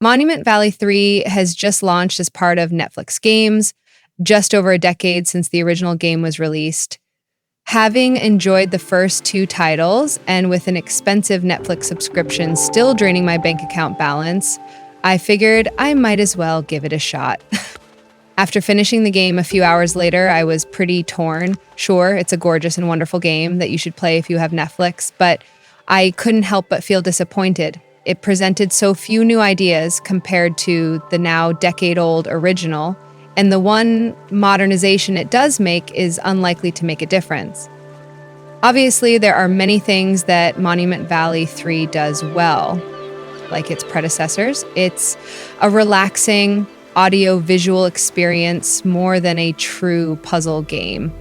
Monument Valley 3 has just launched as part of Netflix Games, just over a decade since the original game was released. Having enjoyed the first two titles, and with an expensive Netflix subscription still draining my bank account balance, I figured I might as well give it a shot. After finishing the game a few hours later, I was pretty torn. Sure, it's a gorgeous and wonderful game that you should play if you have Netflix, but I couldn't help but feel disappointed. It presented so few new ideas compared to the now decade-old original, and the one modernization it does make is unlikely to make a difference. Obviously, there are many things that Monument Valley 3 does well, like its predecessors. It's a relaxing, audio-visual experience more than a true puzzle game.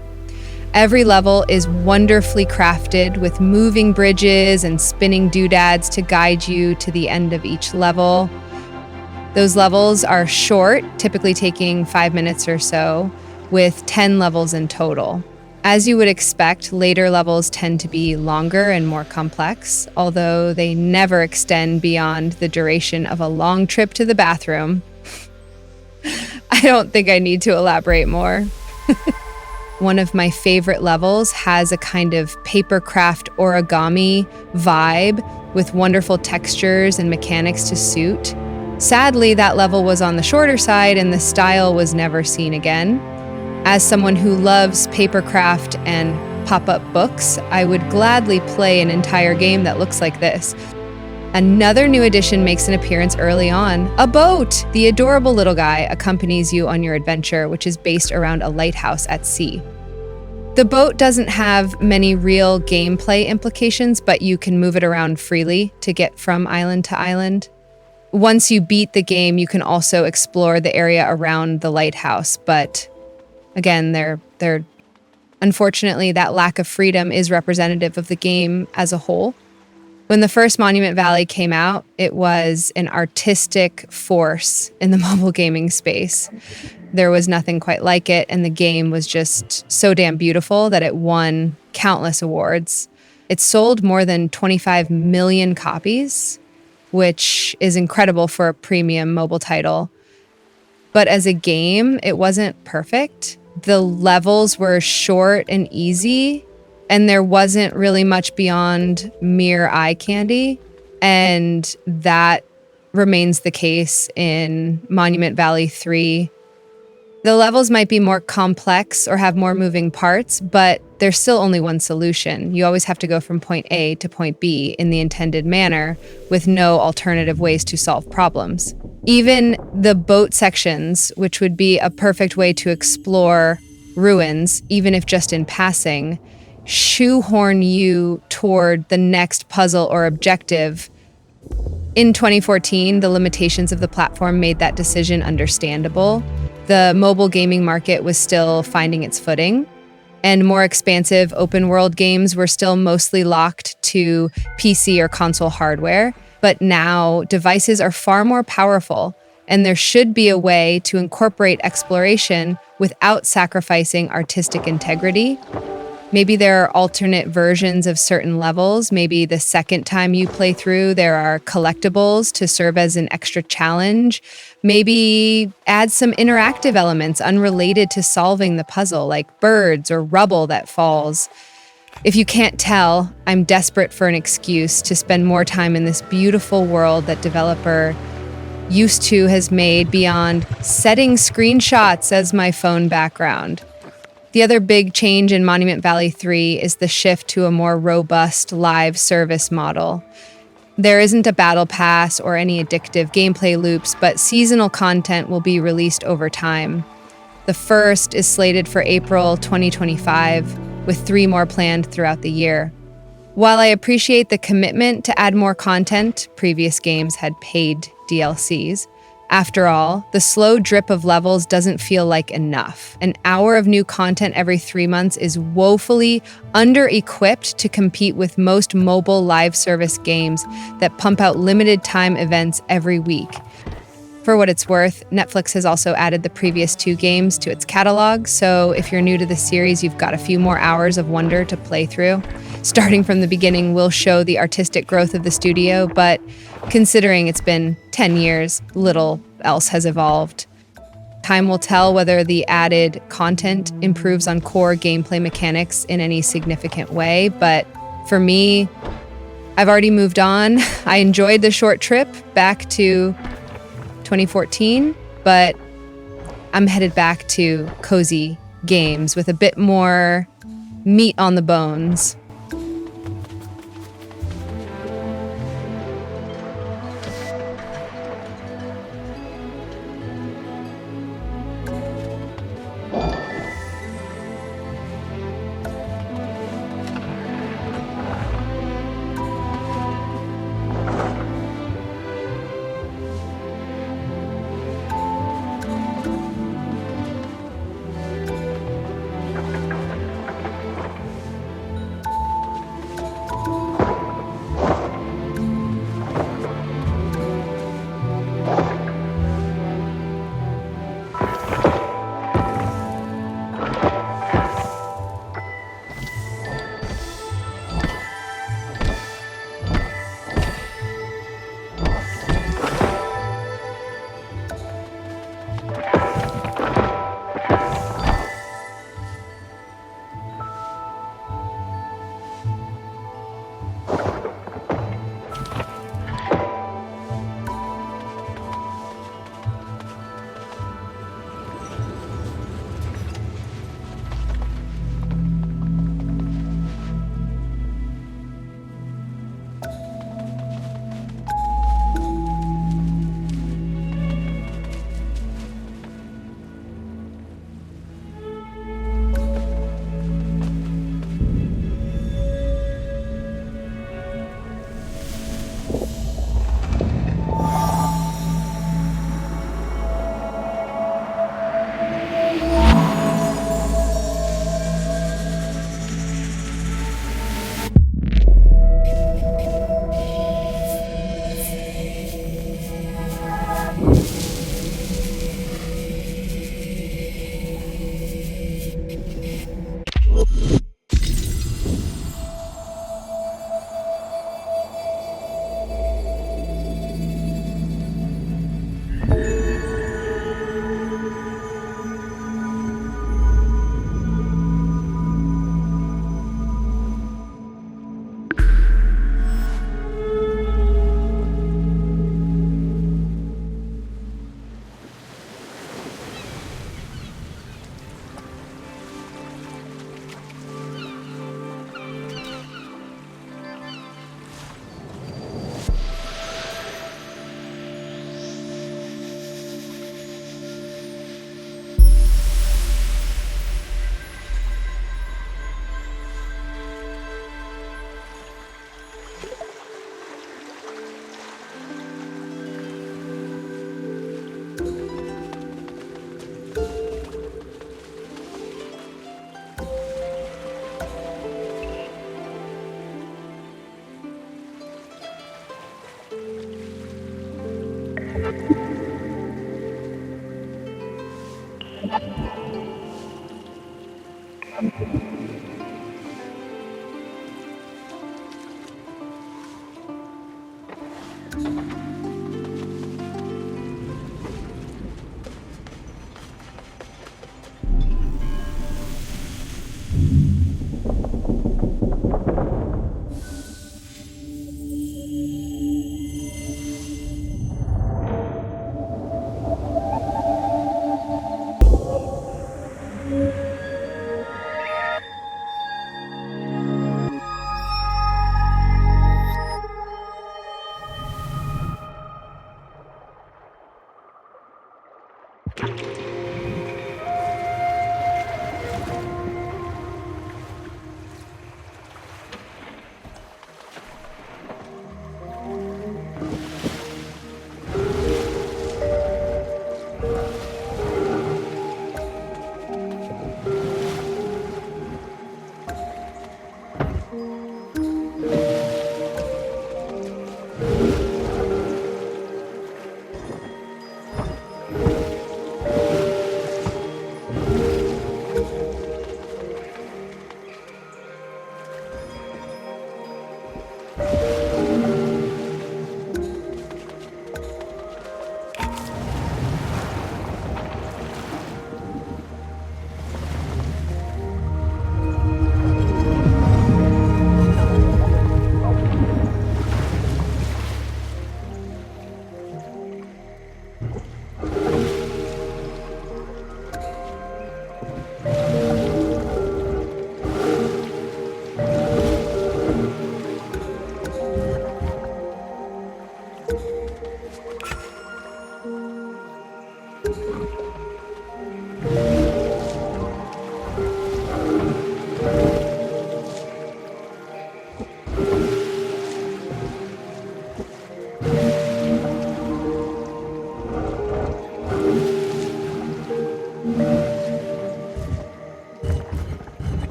Every level is wonderfully crafted with moving bridges and spinning doodads to guide you to the end of each level. Those levels are short, typically taking 5 minutes or so, with 10 levels in total. As you would expect, later levels tend to be longer and more complex, although they never extend beyond the duration of a long trip to the bathroom. I don't think I need to elaborate more. One of my favorite levels has a kind of papercraft origami vibe with wonderful textures and mechanics to suit. Sadly, that level was on the shorter side and the style was never seen again. As someone who loves papercraft and pop-up books, I would gladly play an entire game that looks like this. Another new addition makes an appearance early on. A boat! The adorable little guy accompanies you on your adventure, which is based around a lighthouse at sea. The boat doesn't have many real gameplay implications, but you can move it around freely to get from island to island. Once you beat the game, you can also explore the area around the lighthouse, but again, unfortunately, that lack of freedom is representative of the game as a whole. When the first Monument Valley came out, it was an artistic force in the mobile gaming space. There was nothing quite like it, and the game was just so damn beautiful that it won countless awards. It sold more than 25 million copies, which is incredible for a premium mobile title. But as a game, it wasn't perfect. The levels were short and easy, and there wasn't really much beyond mere eye candy. And that remains the case in Monument Valley 3. The levels might be more complex or have more moving parts, but there's still only one solution. You always have to go from point A to point B in the intended manner, with no alternative ways to solve problems. Even the boat sections, which would be a perfect way to explore ruins, even if just in passing, shoehorn you toward the next puzzle or objective. In 2014, the limitations of the platform made that decision understandable. The mobile gaming market was still finding its footing, and more expansive open-world games were still mostly locked to PC or console hardware. But now, devices are far more powerful, and there should be a way to incorporate exploration without sacrificing artistic integrity. Maybe there are alternate versions of certain levels. Maybe the second time you play through, there are collectibles to serve as an extra challenge. Maybe add some interactive elements unrelated to solving the puzzle, like birds or rubble that falls. If you can't tell, I'm desperate for an excuse to spend more time in this beautiful world that developer used to has made beyond setting screenshots as my phone background. The other big change in Monument Valley 3 is the shift to a more robust live service model. There isn't a battle pass or any addictive gameplay loops, but seasonal content will be released over time. The first is slated for April 2025, with 3 more planned throughout the year. While I appreciate the commitment to add more content, previous games had paid DLCs. After all, the slow drip of levels doesn't feel like enough. An hour of new content every 3 months is woefully under-equipped to compete with most mobile live service games that pump out limited time events every week. For what it's worth, Netflix has also added the previous 2 games to its catalog, so if you're new to the series, you've got a few more hours of wonder to play through. starting from the beginning will show the artistic growth of the studio, but considering it's been 10 years, little else has evolved. Time will tell whether the added content improves on core gameplay mechanics in any significant way, but for me, I've already moved on. I enjoyed the short trip back to 2014, but I'm headed back to cozy games with a bit more meat on the bones.